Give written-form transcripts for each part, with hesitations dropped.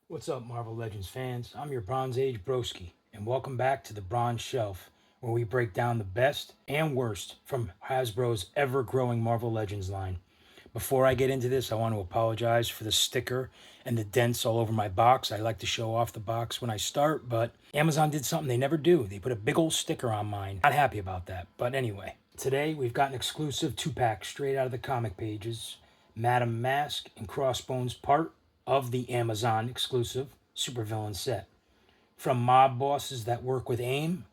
What's up, Marvel Legends fans? I'm your Bronze Age Broski, and welcome back to the Bronze Shelf, where we break down the best and worst from Hasbro's ever-growing Marvel Legends line. Before I get into this, I want to apologize for the sticker and the dents all over my box. I like to show off the box when I start, but Amazon did something they never do. They put a big old sticker on mine. Not happy about that, but anyway. Today, we've got an exclusive 2-pack straight out of the comic pages. Madame Masque and Crossbones part of the Amazon exclusive supervillain set. From mob bosses that work with A.I.M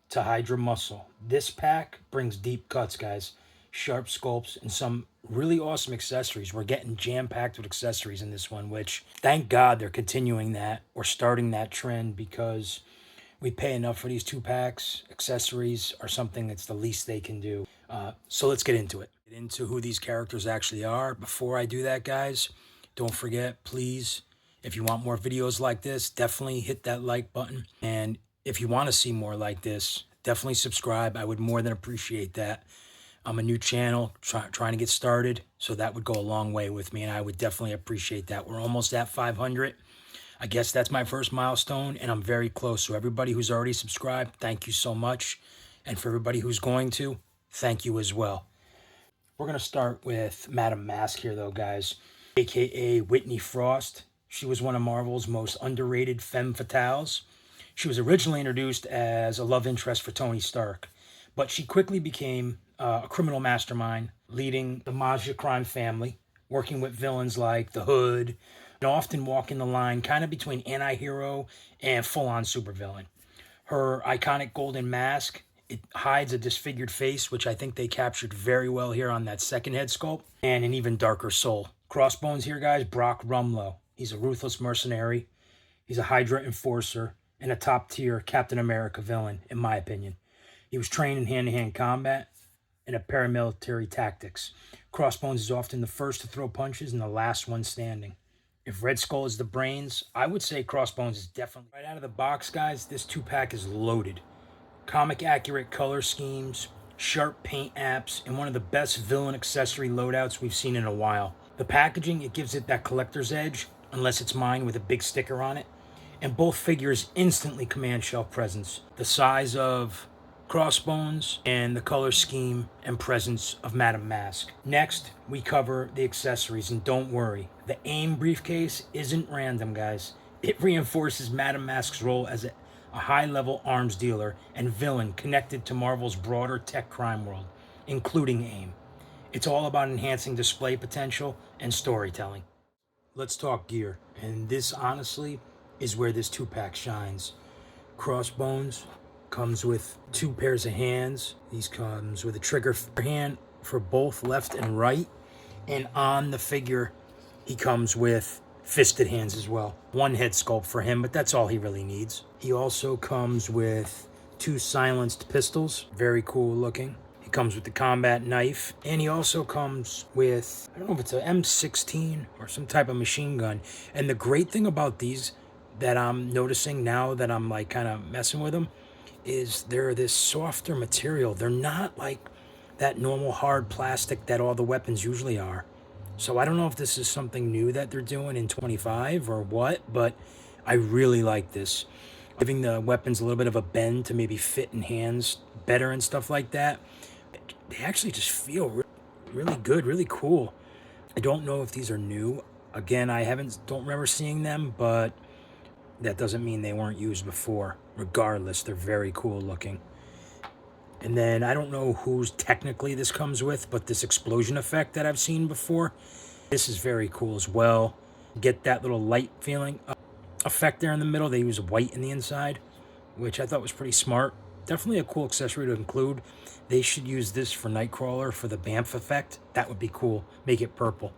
to Hydra Muscle, this pack brings deep cuts, guys, sharp sculpts, and some really awesome accessories. We're getting jam-packed with accessories in this one, which thank God they're continuing that or starting that trend, because we pay enough for these 2-packs. Accessories are something that's the least they can do. So let's get into it. Get into who these characters actually are. Before I do that, guys, don't forget, please, if you want more videos like this, definitely hit that like button. And if you want to see more like this, definitely subscribe. I would more than appreciate that. I'm a new channel, trying to get started, so that would go a long way with me, and I would definitely appreciate that. We're almost at 500. I guess that's my first milestone, and I'm very close. So everybody who's already subscribed, thank you so much. And for everybody who's going to, thank you as well. We're going to start with Madame Masque here, though, guys, a.k.a. Whitney Frost. She was one of Marvel's most underrated femme fatales. She was originally introduced as a love interest for Tony Stark, but she quickly became a criminal mastermind, leading the Masque crime family, working with villains like the Hood, and often walking the line kind of between anti-hero and full-on supervillain. Her iconic golden mask, it hides a disfigured face, which I think they captured very well here on that second head sculpt, and an even darker soul. Crossbones here, guys, Brock Rumlow. He's a ruthless mercenary. He's a Hydra enforcer and a top-tier Captain America villain, in my opinion. He was trained in hand-to-hand combat and a paramilitary tactics. Crossbones is often the first to throw punches and the last one standing. If Red Skull is the brains, I would say Crossbones is definitely right out of the box, guys. This 2-pack is loaded. Comic-accurate color schemes, sharp paint apps, and one of the best villain accessory loadouts we've seen in a while. The packaging, it gives it that collector's edge, unless it's mine with a big sticker on it. And both figures instantly command shelf presence. The size of Crossbones and the color scheme and presence of Madame Masque. Next, we cover the accessories, and don't worry, the A.I.M briefcase isn't random, guys. It reinforces Madame Masque's role as a high-level arms dealer and villain connected to Marvel's broader tech crime world, including A.I.M. It's all about enhancing display potential and storytelling. Let's talk gear, and this honestly is where this 2-pack shines. Crossbones comes with 2 pairs of hands. These comes with a trigger hand for both left and right, and on the figure he comes with fisted hands as well. 1 head sculpt for him, but that's all he really needs. He also comes with 2 silenced pistols, very cool looking. He comes with the combat knife, and he also comes with, I don't know if it's an M16 or some type of machine gun. And the great thing about these that I'm noticing now that I'm like kind of messing with them is they're this softer material. They're not like that normal hard plastic that all the weapons usually are. So I don't know if this is something new that they're doing in 25 or what, but I really like this. Giving the weapons a little bit of a bend to maybe fit in hands better and stuff like that. They actually just feel really good, really cool. I don't know if these are new. Again, don't remember seeing them, but that doesn't mean they weren't used before. Regardless, they're very cool looking. And then I don't know whose technically this comes with, but this explosion effect that I've seen before, this is very cool as well. Get that little light feeling effect there in the middle. They use white in the inside, which I thought was pretty smart. Definitely a cool accessory to include. They should use this for Nightcrawler for the Bamf effect. That would be cool. Make it purple.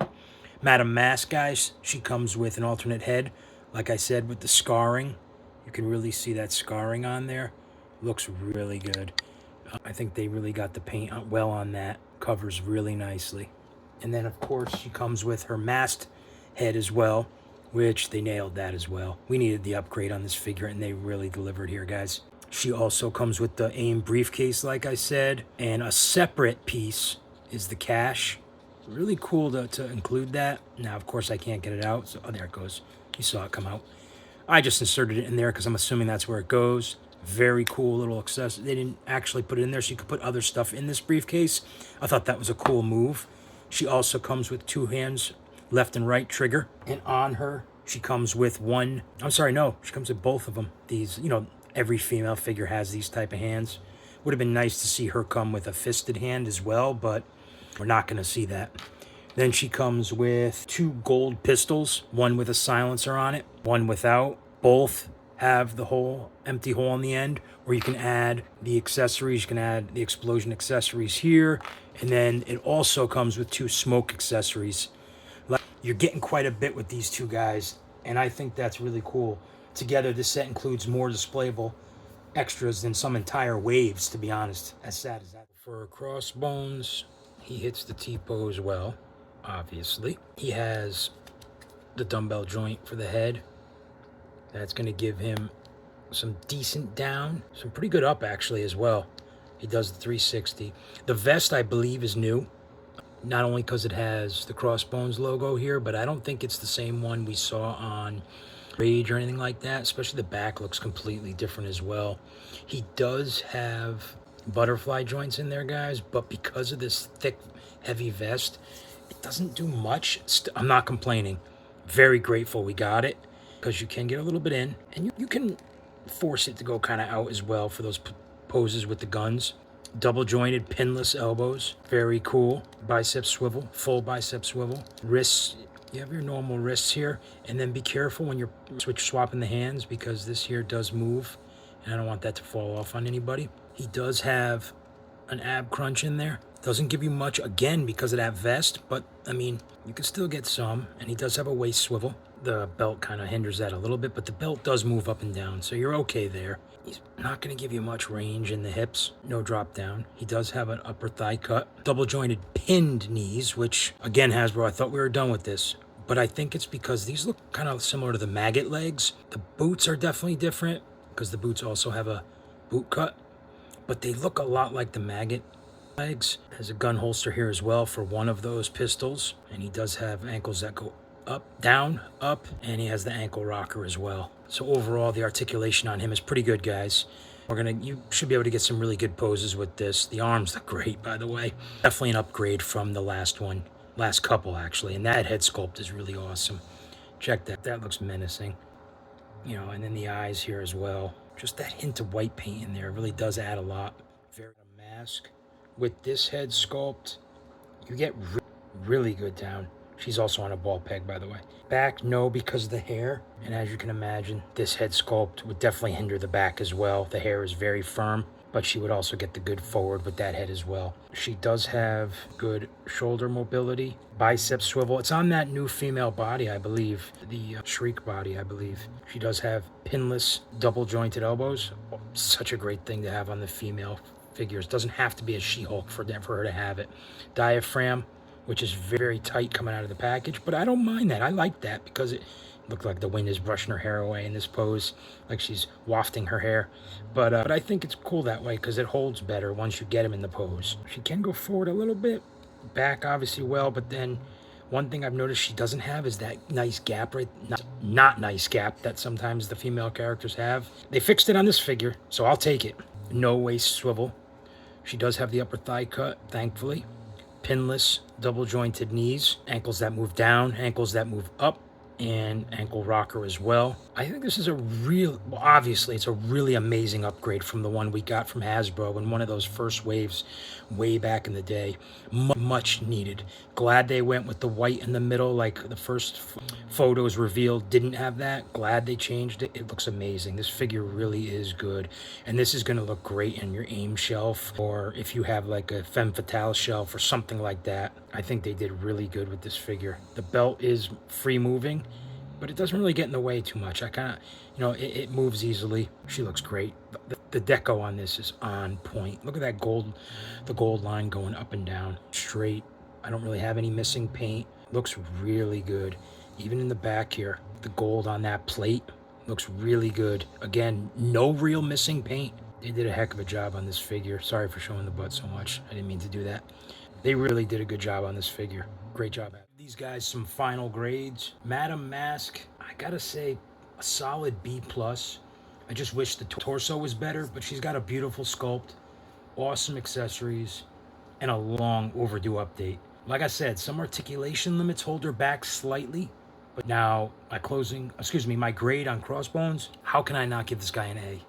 Madame Masque, guys, she comes with an alternate head. Like I said, with the scarring, you can really see that scarring on there. Looks really good. I think they really got the paint well on that. Covers really nicely. And then, of course, she comes with her masked head as well, which they nailed that as well. We needed the upgrade on this figure, and they really delivered here, guys. She also comes with the A.I.M briefcase, like I said, and a separate piece is the cash. Really cool to include that. Now, of course, I can't get it out. So, oh, there it goes. You saw it come out. I just inserted it in there because I'm assuming that's where it goes. Very cool little accessory. They didn't actually put it in there, so you could put other stuff in this briefcase. I thought that was a cool move. She also comes with 2 hands, left and right trigger. And on her, she comes with one. I'm sorry, no, she comes with both of them. These, every female figure has these type of hands. Would have been nice to see her come with a fisted hand as well, but we're not going to see that. Then she comes with 2 gold pistols, one with a silencer on it, one without. Both have the whole empty hole in the end, or you can add the accessories. You can add the explosion accessories here, and then it also comes with 2 smoke accessories. You're getting quite a bit with these 2 guys, and I think that's really cool. Together, this set includes more displayable extras than some entire waves, to be honest. As sad as that. For Crossbones, he hits the T-pose well, obviously. He has the dumbbell joint for the head. That's going to give him some decent down, some pretty good up actually as well. He does the 360. The vest, I believe, is new. Not only because it has the Crossbones logo here, but I don't think it's the same one we saw on Rage or anything like that. Especially the back looks completely different as well. He does have butterfly joints in there, guys, but because of this thick, heavy vest, it doesn't do much. I'm not complaining. Very grateful we got it, because you can get a little bit in, and you can force it to go kind of out as well for those poses with the guns. Double jointed pinless elbows, very cool. Bicep swivel, full bicep swivel. Wrists, you have your normal wrists here, and then be careful when you're swapping the hands, because this here does move, and I don't want that to fall off on anybody. He does have an ab crunch in there. Doesn't give you much, again, because of that vest, but I mean, you can still get some, and he does have a waist swivel. The belt kind of hinders that a little bit, but the belt does move up and down, so you're okay there. He's not going to give you much range in the hips. No drop down. He does have an upper thigh cut. Double jointed pinned knees, which, again, Hasbro, I thought we were done with this, but I think it's because these look kind of similar to the maggot legs. The boots are definitely different, because the boots also have a boot cut, but they look a lot like the maggot legs. Has a gun holster here as well for one of those pistols, and he does have ankles that go up, down, up, and he has the ankle rocker as well. So overall, the articulation on him is pretty good, guys. You should be able to get some really good poses with this. The arms look great, by the way. Definitely an upgrade from the last couple actually, and that head sculpt is really awesome. Check that. That looks menacing. And then the eyes here as well. Just that hint of white paint in there really does add a lot. Very mask. With this head sculpt, you get really good down. She's also on a ball peg, by the way. Back, no, because of the hair. And as you can imagine, this head sculpt would definitely hinder the back as well. The hair is very firm, but she would also get the good forward with that head as well. She does have good shoulder mobility, bicep swivel. It's on that new female body, I believe. The Shriek body, I believe. She does have pinless, double jointed elbows. Oh, such a great thing to have on the female figures. Doesn't have to be a She-Hulk for her to have it. Diaphragm, which is very tight coming out of the package, but I don't mind that. I like that because it looked like the wind is brushing her hair away in this pose, like she's wafting her hair. But I think it's cool that way because it holds better once you get him in the pose. She can go forward a little bit, back obviously well, but then one thing I've noticed she doesn't have is that nice gap, not nice gap that sometimes the female characters have. They fixed it on this figure, so I'll take it. No waist swivel. She does have the upper thigh cut, thankfully. Pinless, double jointed knees, ankles that move down, ankles that move up, and ankle rocker as well. I think this is obviously it's a really amazing upgrade from the one we got from Hasbro in one of those first waves way back in the day. Much needed. Glad they went with the white in the middle, like the first photos revealed didn't have that. Glad they changed it. It looks amazing. This figure really is good, and this is going to look great in your AIM shelf, or if you have like a Femme Fatale shelf or something like that. I think they did really good with this figure. The belt is free moving, but it doesn't really get in the way too much. I kind of, it moves easily. She looks great. The deco on this is on point. Look at that the gold line going up and down, straight. I don't really have any missing paint. Looks really good. Even in the back here, the gold on that plate looks really good. Again, no real missing paint. They did a heck of a job on this figure. Sorry for showing the butt so much. I didn't mean to do that. They really did a good job on this figure. Great job. These guys some final grades. Madam Masque, I gotta say, a solid B+. I just wish the torso was better, but she's got a beautiful sculpt, awesome accessories, and a long overdue update. Like I said, some articulation limits hold her back slightly, but now my grade on Crossbones, how can I not give this guy an A?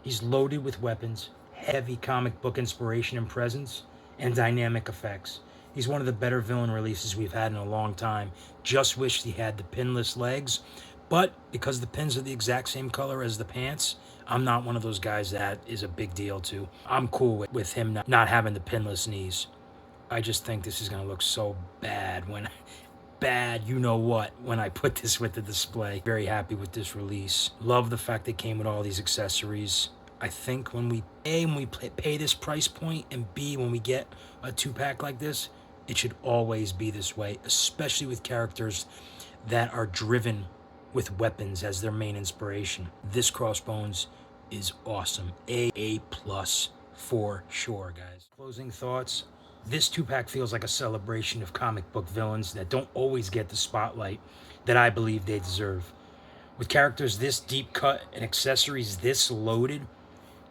He's loaded with weapons, heavy comic book inspiration and presence, and dynamic effects. He's one of the better villain releases we've had in a long time. Just wished he had the pinless legs, but because the pins are the exact same color as the pants, I'm not one of those guys that is a big deal to. I'm cool with him not having the pinless knees. I just think this is going to look so bad when when I put this with the display. Very happy with this release. Love the fact it came with all these accessories. I think when we pay this price point, and B, when we get a 2-pack like this, it should always be this way, especially with characters that are driven with weapons as their main inspiration. This Crossbones is awesome. A+ for sure, guys. Closing thoughts. This 2-pack feels like a celebration of comic book villains that don't always get the spotlight that I believe they deserve. With characters this deep cut and accessories this loaded,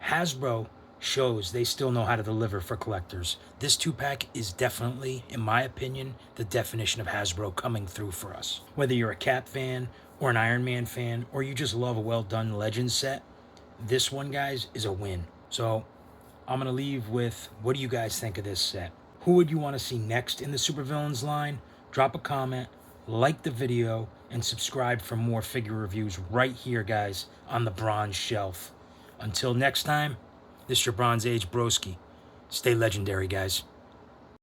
Hasbro shows they still know how to deliver for collectors. This 2-pack is definitely, in my opinion, the definition of Hasbro coming through for us. Whether you're a Cap fan or an Iron Man fan, or you just love a well-done Legends set, this one, guys, is a win. So I'm going to leave with, what do you guys think of this set? Who would you want to see next in the supervillains line? Drop a comment, like the video, and subscribe for more figure reviews right here, guys, on the Bronze Shelf. Until next time, this is your Bronze Age Broski. Stay legendary, guys.